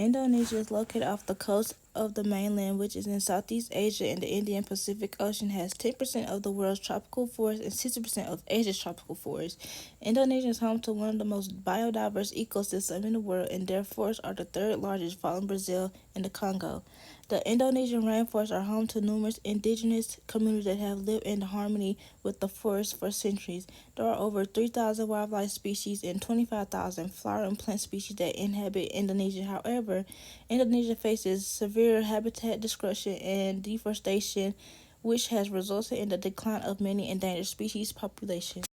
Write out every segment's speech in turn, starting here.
Indonesia is located off the coast of the mainland, which is in Southeast Asia and the Indian Pacific Ocean, has 10% of the world's tropical forests and 60% of Asia's tropical forests. Indonesia is home to one of the most biodiverse ecosystems in the world, and their forests are the third largest, following Brazil and the Congo. The Indonesian rainforests are home to numerous indigenous communities that have lived in harmony with the forest for centuries. There are over 3,000 wildlife species and 25,000 flower and plant species that inhabit Indonesia. However, Indonesia faces severe habitat destruction and deforestation, which has resulted in the decline of many endangered species populations.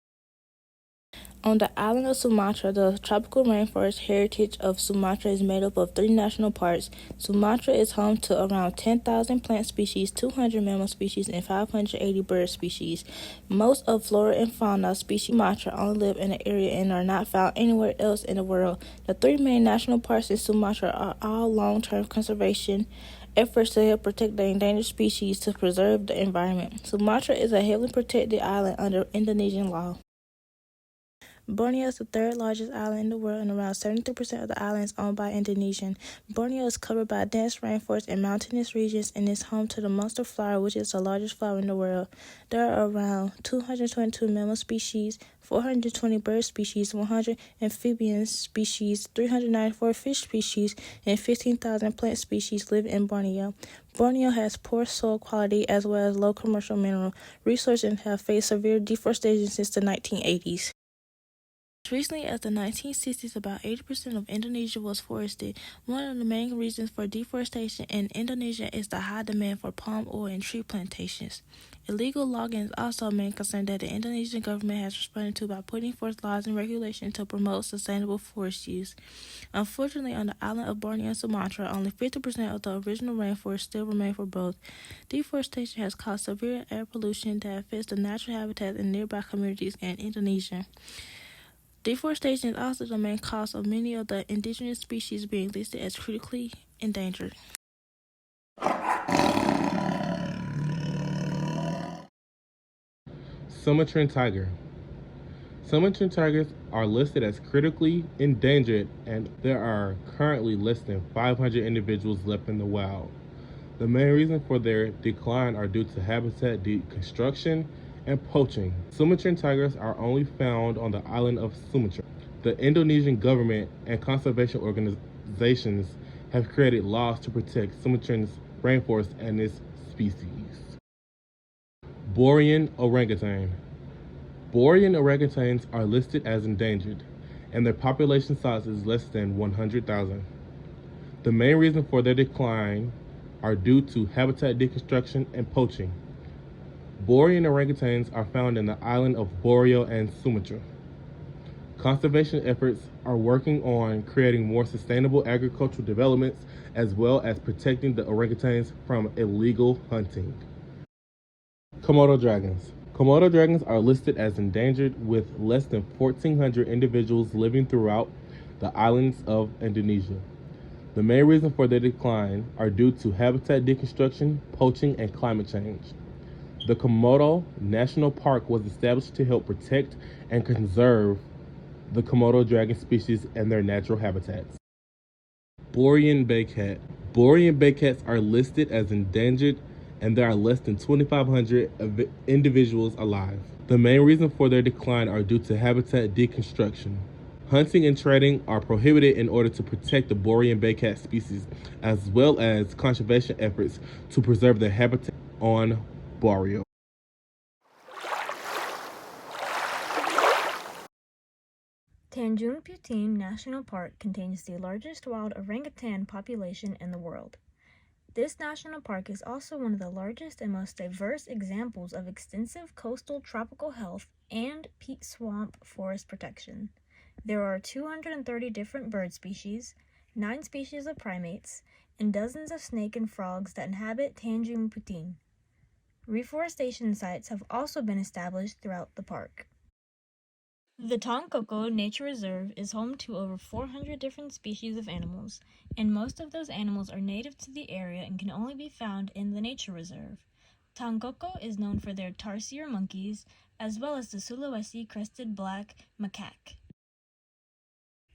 On the island of Sumatra, the tropical rainforest heritage of Sumatra is made up of 3 national parks. Sumatra is home to around 10,000 plant species, 200 mammal species, and 580 bird species. Most of flora and fauna species of Sumatra only live in the area and are not found anywhere else in the world. The 3 main national parks in Sumatra are all long-term conservation efforts to help protect the endangered species to preserve the environment. Sumatra is a heavily protected island under Indonesian law. Borneo is the third largest island in the world, and around 73% of the island is owned by Indonesia. Borneo is covered by dense rainforests and mountainous regions and is home to the monster flower, which is the largest flower in the world. There are around 222 mammal species, 420 bird species, 100 amphibian species, 394 fish species, and 15,000 plant species live in Borneo. Borneo has poor soil quality as well as low commercial mineral resources and have faced severe deforestation since the 1980s. As recently as the 1960s, about 80% of Indonesia was forested. One of the main reasons for deforestation in Indonesia is the high demand for palm oil and tree plantations. Illegal logging is also a main concern that the Indonesian government has responded to by putting forth laws and regulations to promote sustainable forest use. Unfortunately, on the island of Borneo and Sumatra, only 50% of the original rainforest still remain for both. Deforestation has caused severe air pollution that affects the natural habitats in nearby communities in Indonesia. Deforestation is also the main cause of many of the indigenous species being listed as critically endangered. Sumatran tiger. Sumatran tigers are listed as critically endangered, and there are currently less than 500 individuals left in the wild. The main reason for their decline are due to habitat deconstruction and poaching. Sumatran tigers are only found on the island of Sumatra. The Indonesian government and conservation organizations have created laws to protect Sumatran's rainforest and its species. Borean orangutan. Borean orangutans are listed as endangered, and their population size is less than 100,000. The main reason for their decline are due to habitat deconstruction and poaching. Borean orangutans are found in the island of Borneo and Sumatra. Conservation efforts are working on creating more sustainable agricultural developments as well as protecting the orangutans from illegal hunting. Komodo dragons. Komodo dragons are listed as endangered with less than 1,400 individuals living throughout the islands of Indonesia. The main reason for their decline are due to habitat deconstruction, poaching, and climate change. The Komodo National Park was established to help protect and conserve the Komodo dragon species and their natural habitats. Borean bay cat. Borean bay cats are listed as endangered, and there are less than 2,500 individuals alive. The main reason for their decline are due to habitat deconstruction. Hunting and trading are prohibited in order to protect the Borean bay cat species, as well as conservation efforts to preserve their habitat on Borneo. Tanjung Puting National Park contains the largest wild orangutan population in the world. This national park is also one of the largest and most diverse examples of extensive coastal tropical health and peat swamp forest protection. There are 230 different bird species, 9 species of primates, and dozens of snake and frogs that inhabit Tanjung Puting. Reforestation sites have also been established throughout the park. The Tongkoko Nature Reserve is home to over 400 different species of animals, and most of those animals are native to the area and can only be found in the nature reserve. Tongkoko is known for their tarsier monkeys, as well as the Sulawesi crested black macaque.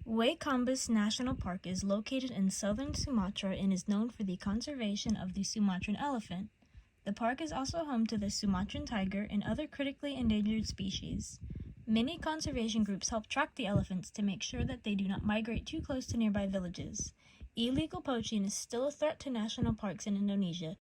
Waikambas National Park is located in southern Sumatra and is known for the conservation of the Sumatran elephant. The park is also home to the Sumatran tiger and other critically endangered species. Many conservation groups help track the elephants to make sure that they do not migrate too close to nearby villages. Illegal poaching is still a threat to national parks in Indonesia.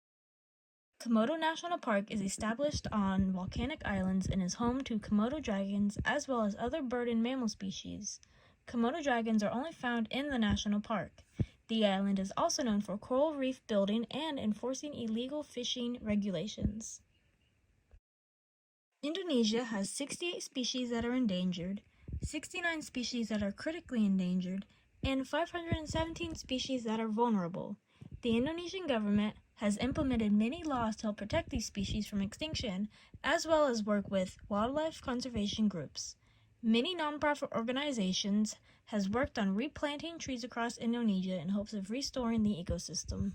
Komodo National Park is established on volcanic islands and is home to Komodo dragons as well as other bird and mammal species. Komodo dragons are only found in the national park. The island is also known for coral reef building and enforcing illegal fishing regulations. Indonesia has 68 species that are endangered, 69 species that are critically endangered, and 517 species that are vulnerable. The Indonesian government has implemented many laws to help protect these species from extinction, as well as work with wildlife conservation groups. Many nonprofit organizations has worked on replanting trees across Indonesia in hopes of restoring the ecosystem.